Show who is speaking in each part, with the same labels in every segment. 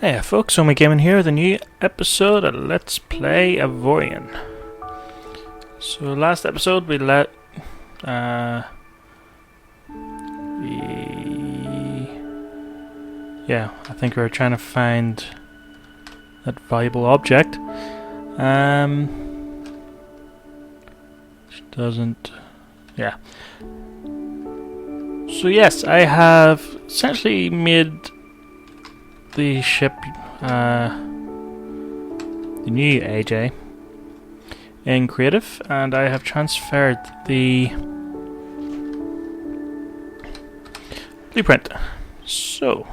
Speaker 1: Hey folks, Omi Gaming here with a new episode of Let's Play Avorion. So last episode we let I think we were trying to find that valuable object. Which doesn't So yes, I have essentially made the ship, the new AJ, in creative, and I have transferred the blueprint. So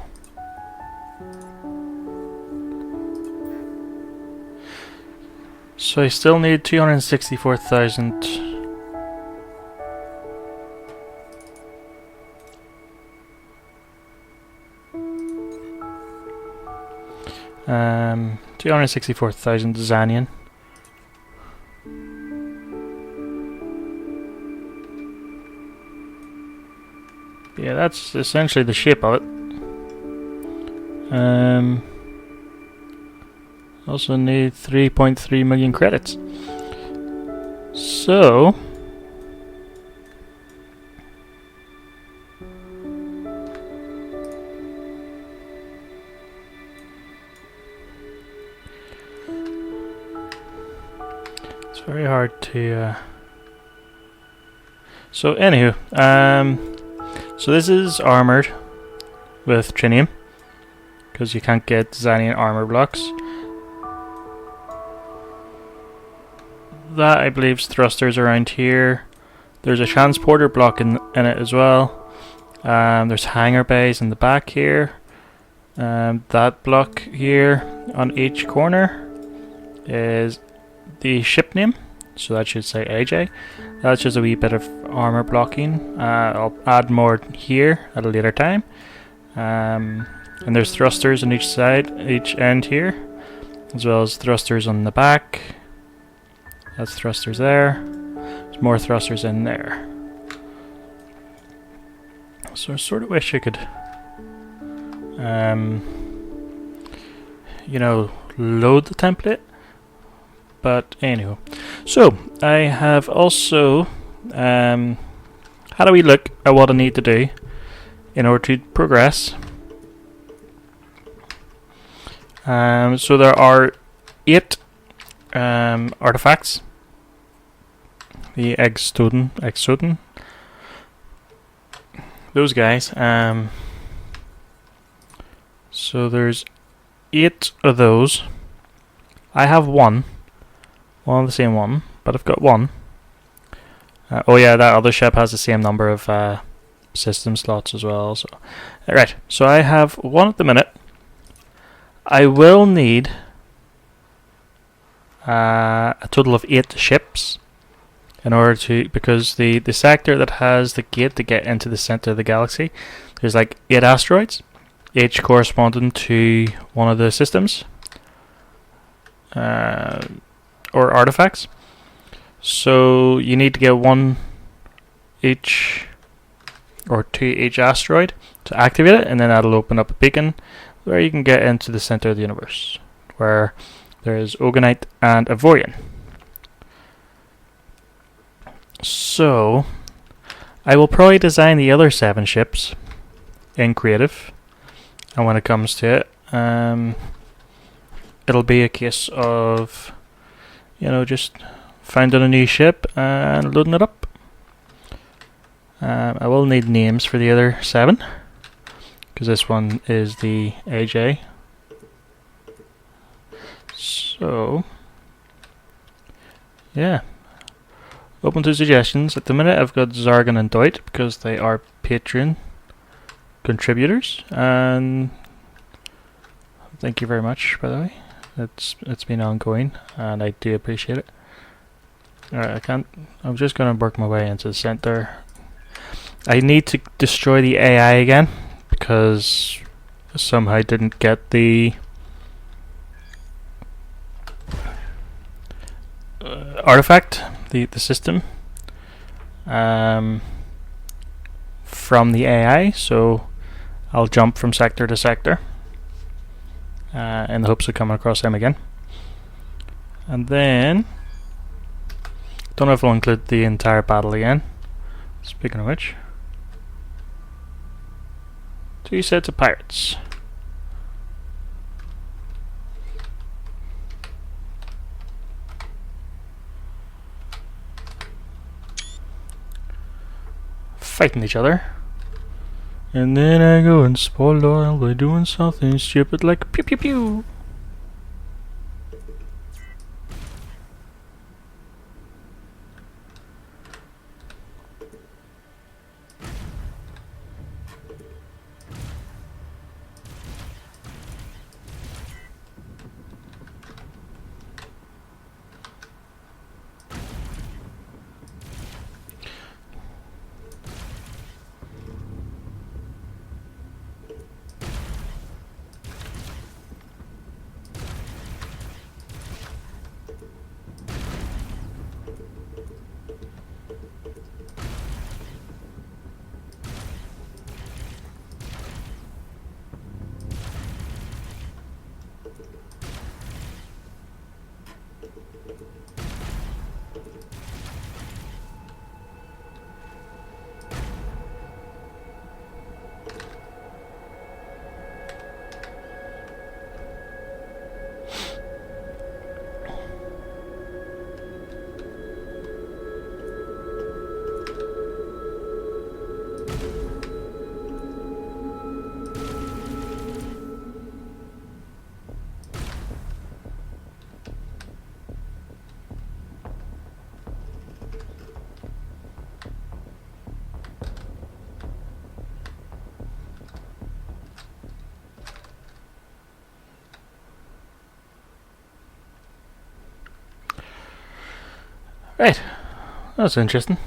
Speaker 1: I still need 264,000. 264,000 Zanian. Yeah, that's essentially the shape of it. Also need 3.3 million credits. So very hard to so anywho, so this is armored with trinium because you can't get Zanian armor blocks. That I believe is thrusters around here. There's a transporter block in it as well. There's hangar bays in the back here. That block here on each corner is the ship name, so that should say AJ. That's just a wee bit of armor blocking. I'll add more here at a later time. And there's thrusters on each side, each end here, as well as thrusters on the back. That's thrusters there. There's more thrusters in there. So I sort of wish I could, load the template. But anyway, so I have also had a wee look at what I need to do in order to progress. So there are 8 artifacts. The Exoden, those guys. So there's 8 of those. I have one the same one, but I've got one. Oh yeah, that other ship has the same number of system slots as well. So, right, so I have one at the minute. I will need a total of 8 ships in order to, because the sector that has the gate to get into the center of the galaxy, there's like 8 asteroids, each corresponding to one of the systems. Or artifacts. So you need to get 1 each or 2 each asteroid to activate it, and then that'll open up a beacon where you can get into the center of the universe, where there is Ogonite and Avorion. So I will probably design the other 7 ships in creative, and when it comes to it, it'll be a case of just finding a new ship and loading it up. I will need names for the other 7, because this one is the AJ. So yeah, open to suggestions. At the minute I've got Zargan and Doit because they are Patreon contributors, and thank you very much, by the way. It's been ongoing, and I do appreciate it. Alright, I'm just gonna work my way into the center. I need to destroy the AI again because somehow I didn't get the artifact, the system from the AI, so I'll jump from sector to sector. in the hopes of coming across them again. And then, don't know if I'll include the entire battle again. Speaking of which, 2 sets of pirates. Fighting each other. And then I go and spoil oil by doing something stupid like pew pew pew. Right, that's interesting.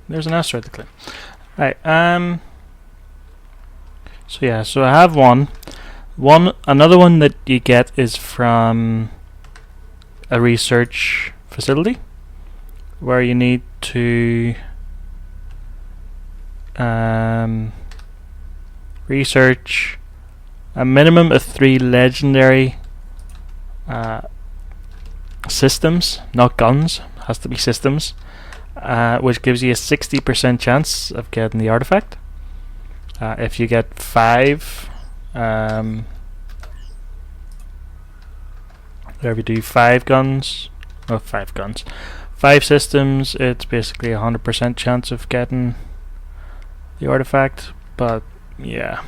Speaker 1: There's an asteroid to claim. Right, so yeah, so I have another one that you get is from a research facility where you need to research a minimum of 3 legendary systems, not guns, has to be systems, which gives you a 60% chance of getting the artifact. If you get 5, wherever you do 5 guns, 5 systems, it's basically 100% chance of getting the artifact. But yeah,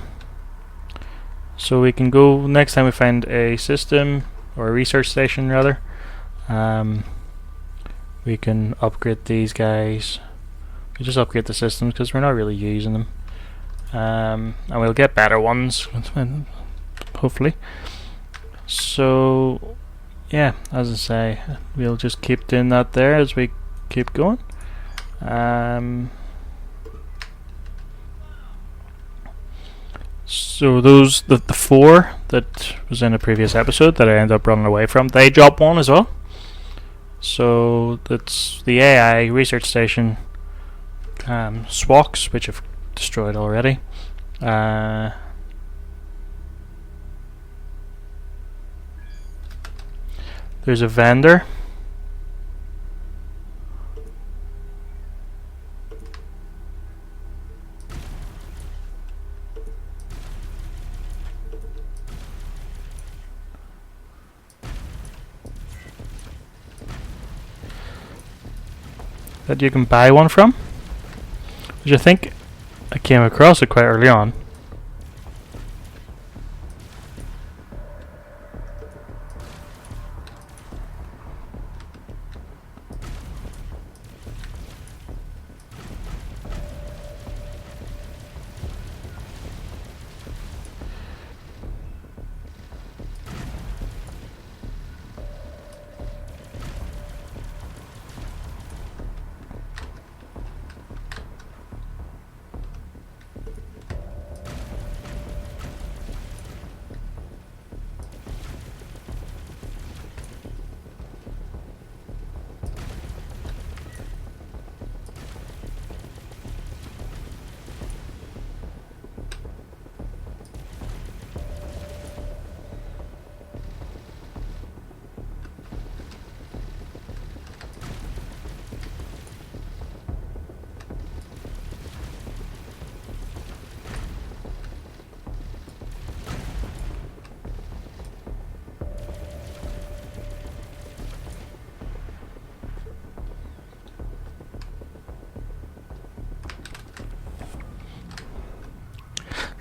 Speaker 1: so we can go next time we find a system or a research station rather. We can upgrade these guys. We just upgrade the systems because we're not really using them, and we'll get better ones hopefully. So yeah, as I say, we'll just keep doing that there as we keep going. So those the 4 that was in a previous episode that I ended up running away from, they drop 1 as well. So that's the AI research station, SWOX, which I've destroyed already. There's a vendor. That you can buy one from, which I think I came across it quite early on.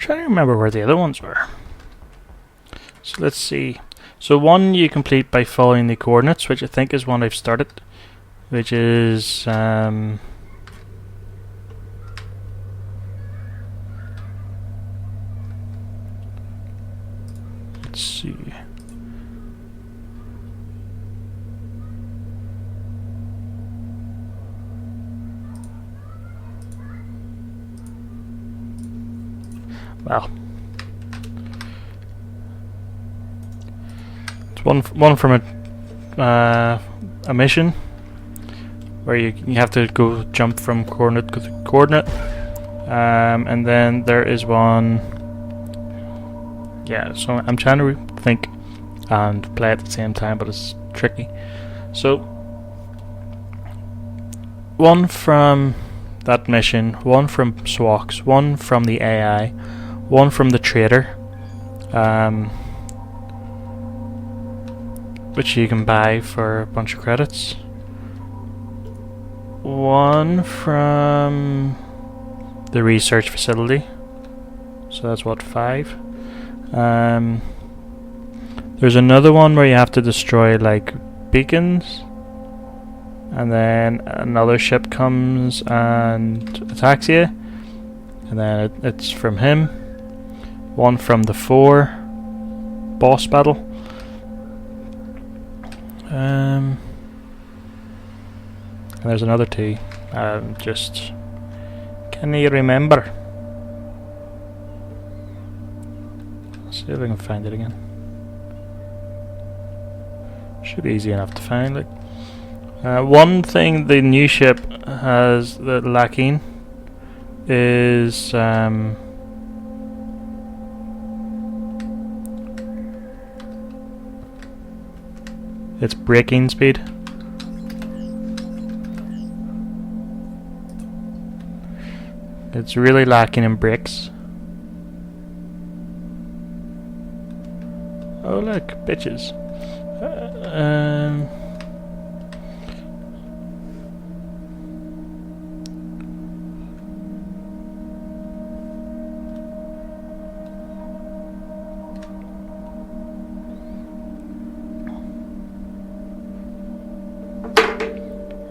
Speaker 1: trying to remember where the other ones were. So let's see. So one you complete by following the coordinates, which I think is one I've started, which is let's see. Well, it's one from a mission where you have to go jump from coordinate to coordinate, and then there is one. Yeah, so I'm trying to think and play at the same time, but it's tricky. So one from that mission, one from Swax, one from the AI, one from the trader, which you can buy for a bunch of credits. One from the research facility, so that's what, 5. There's another one where you have to destroy like beacons, and then another ship comes and attacks you, and then it's from him. One from the 4 boss battle. And there's another 2. Just can you remember? Let's see if I can find it again. Should be easy enough to find. Like, one thing the new ship has that lacking is its braking speed. It's really lacking in brakes. Oh look, bitches.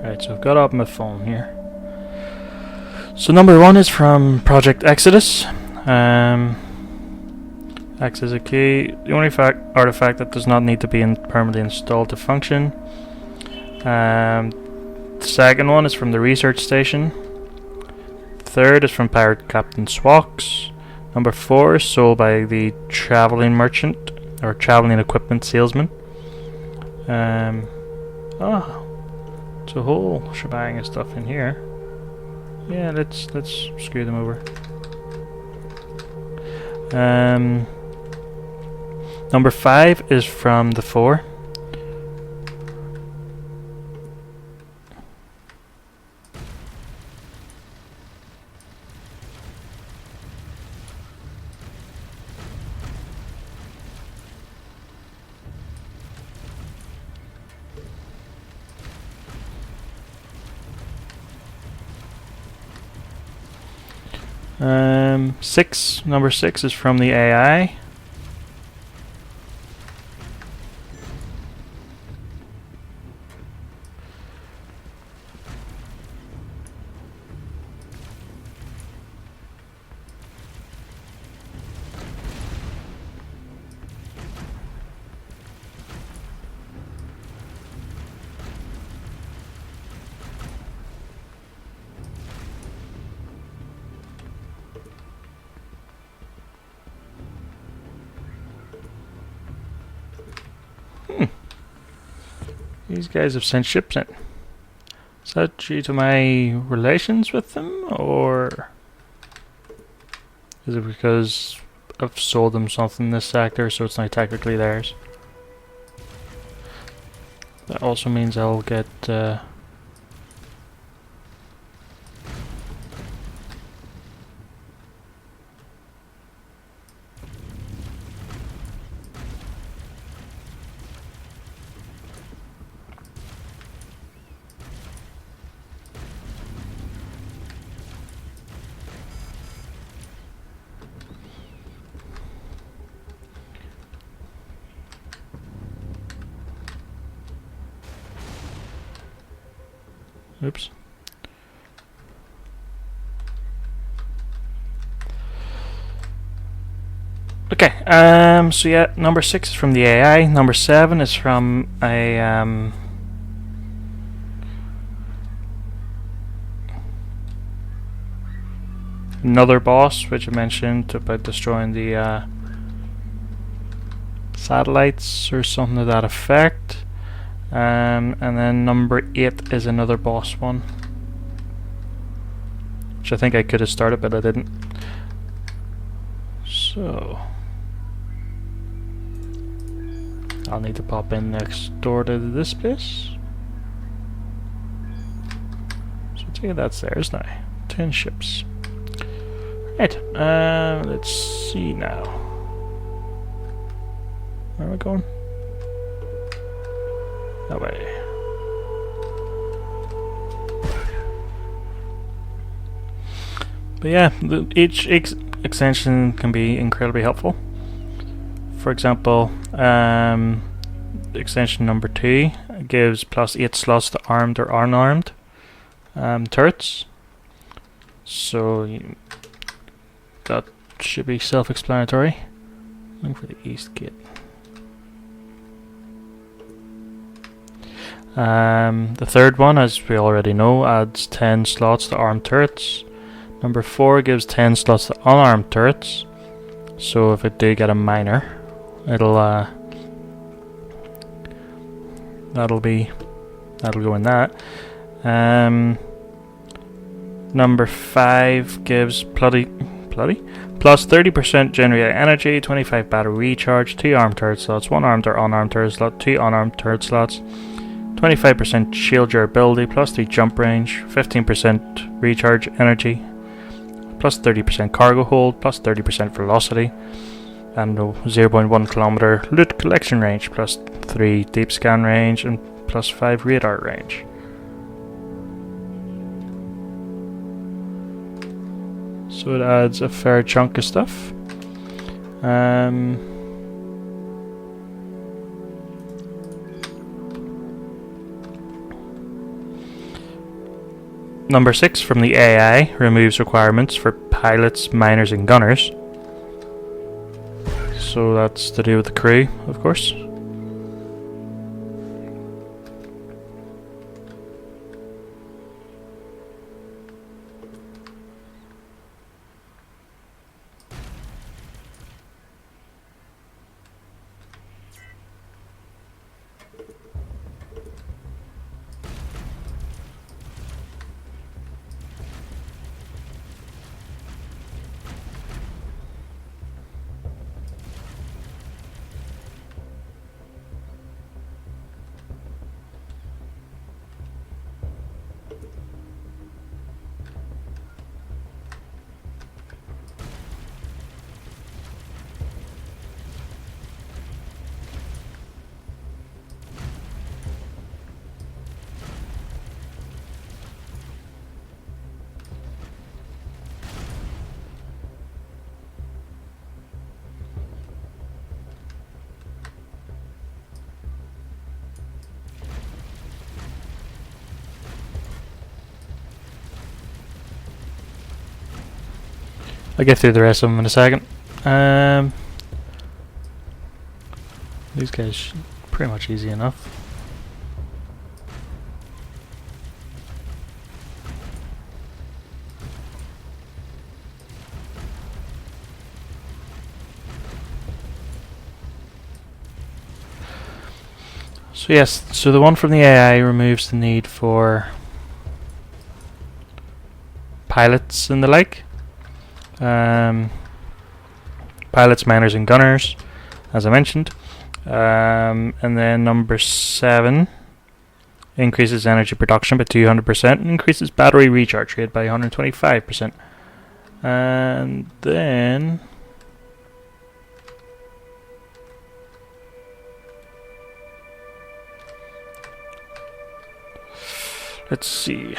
Speaker 1: Right, so I've got up my phone here. So number 1 is from Project Exodus. X is a key. The only artifact that does not need to be permanently installed to function. The second one is from the research station. Third is from Pirate Captain Swax. Number 4 is sold by the traveling merchant or traveling equipment salesman. It's a whole shebang of stuff in here. Yeah, let's screw them over. Number 5 is from the 4. Number 6 is from the AI. These guys have sent ships in. Is that due to my relations with them, or is it because I've sold them something in this sector, so it's not technically theirs? That also means I'll get Oops. Okay, so yeah, number 6 is from the AI, number 7 is from a another boss, which I mentioned about destroying the satellites or something to that effect. And then number 8 is another boss one, which I think I could have started, but I didn't. So I'll need to pop in next door to this place. So I think that's theirs now. 10 ships. Right, let's see now. Where am I going? That way. But yeah, each extension can be incredibly helpful. For example, extension number 2 gives plus 8 slots to armed or unarmed turrets. So that should be self-explanatory. Looking for the east gate. The third one, as we already know, adds 10 slots to armed turrets. Number 4 gives 10 slots to unarmed turrets. So if it do get a miner, it'll that'll go in that. Number 5 gives plus 30% generated energy, 25 battery recharge, 2 armed turret slots, 1 armed or unarmed turret slot, 2 unarmed turret slots, 25% shield durability, plus 3 jump range, 15% recharge energy, plus 30% cargo hold, plus 30% velocity, and 0.1 kilometer loot collection range, plus 3 deep scan range, and plus 5 radar range. So it adds a fair chunk of stuff. Number 6 from the AI removes requirements for pilots, miners and gunners. So that's to do with the crew, of course. I'll get through the rest of them in a second. These guys pretty much easy enough. So yes, so the one from the AI removes the need for pilots and the like. Pilots, miners and gunners, as I mentioned. And then number 7 increases energy production by 200% and increases battery recharge rate by 125%. And then let's see.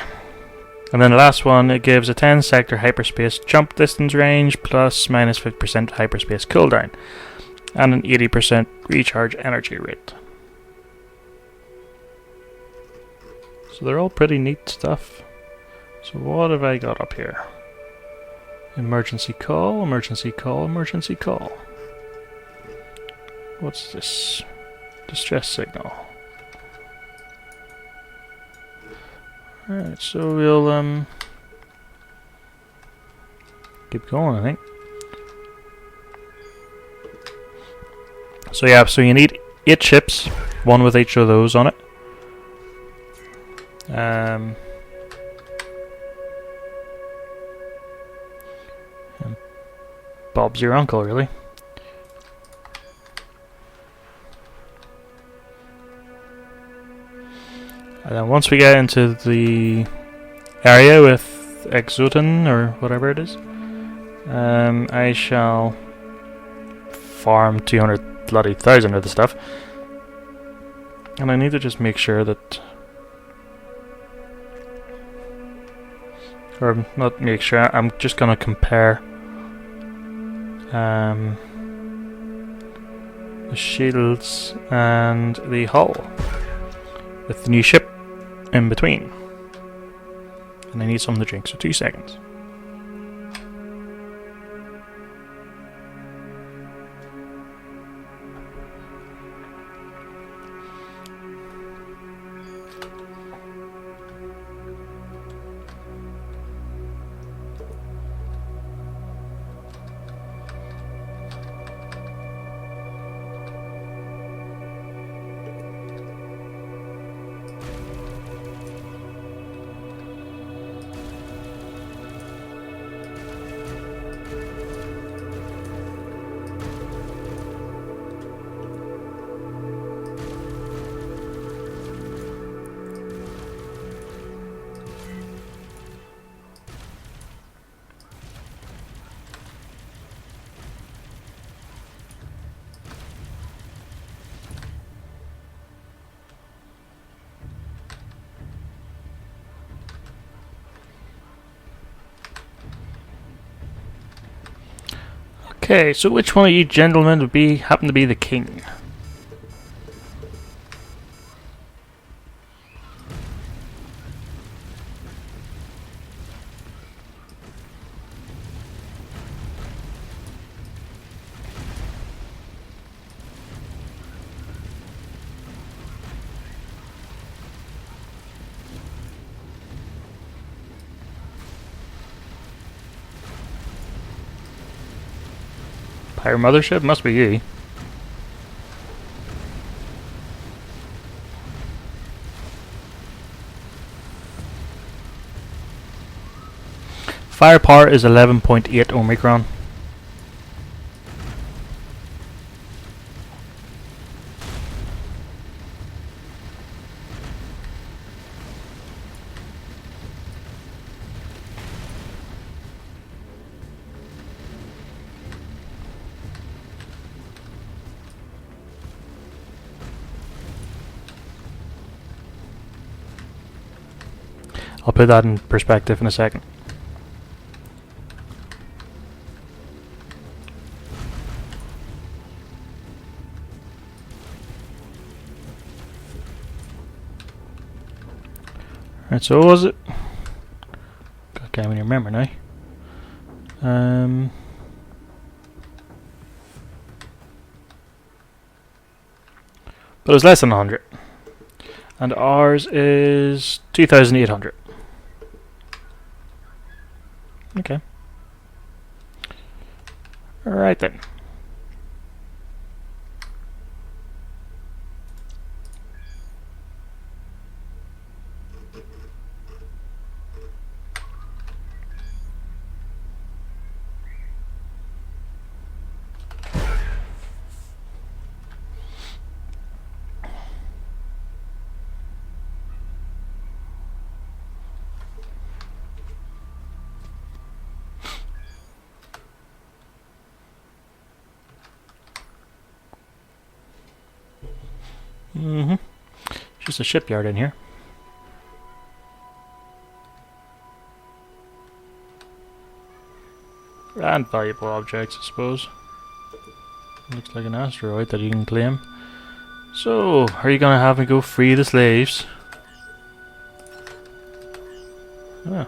Speaker 1: And then the last one, it gives a 10 sector hyperspace jump distance range plus minus 50% hyperspace cooldown and an 80% recharge energy rate. So So they're all pretty neat stuff. So what have I got up here? Emergency call, emergency call, emergency call. What's this? Distress signal. Alright, so we'll keep going, I think. So yeah, so you need 8 ships, one with each of those on it. And Bob's your uncle, really. And then once we get into the area with Exoten, or whatever it is, I shall farm 200,000 of the stuff. And I need to just make sure that... Or not make sure, I'm just gonna compare the shields and the hull with the new ship in between. And I need something to drink, so 2 seconds. Okay, so which one of you gentlemen would happen to be the king? Pyre Mothership? Must be you. Firepower is 11.8 Omicron. I'll put that in perspective in a second. Right, so what was it? I can't even remember now. But it was less than 100. And ours is 2,800. Okay. Alright then. Just a shipyard in here. And valuable objects, I suppose. Looks like an asteroid that you can claim. So, are you gonna have me go free the slaves? Oh.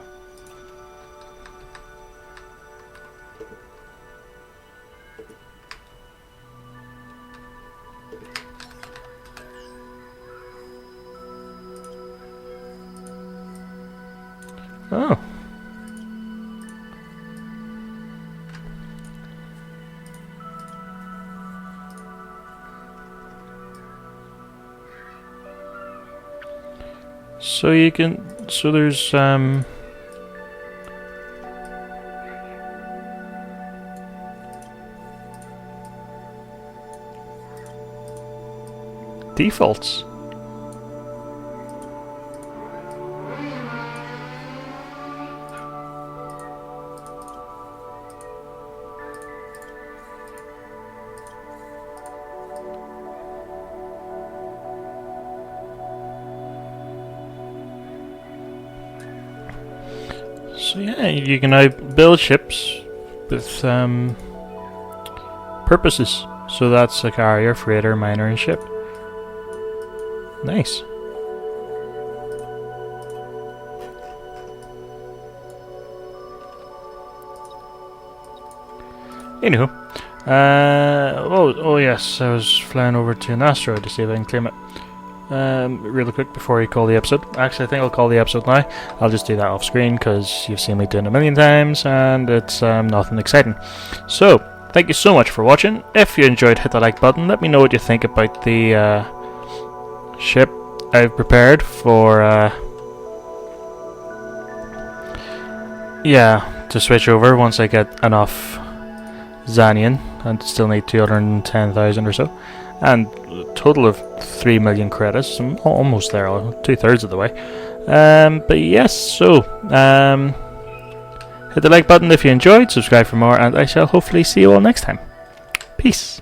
Speaker 1: Oh. So you can, so there's defaults. So yeah, you can now build ships with purposes. So that's a carrier, freighter, miner, and ship. Nice. Anywho, oh yes, I was flying over to an asteroid to see if I can claim it. Really quick before you call the episode. Actually, I think I'll call the episode now. I'll just do that off screen because you've seen me do it a million times and it's nothing exciting. So, thank you so much for watching. If you enjoyed, hit the like button. Let me know what you think about the ship I've prepared for to switch over once I get enough Xanian, and still need 210,000 or so, and a total of 3 million credits. I'm almost there, 2/3 of the way. But yes, so hit the like button if you enjoyed, subscribe for more, and I shall hopefully see you all next time. Peace.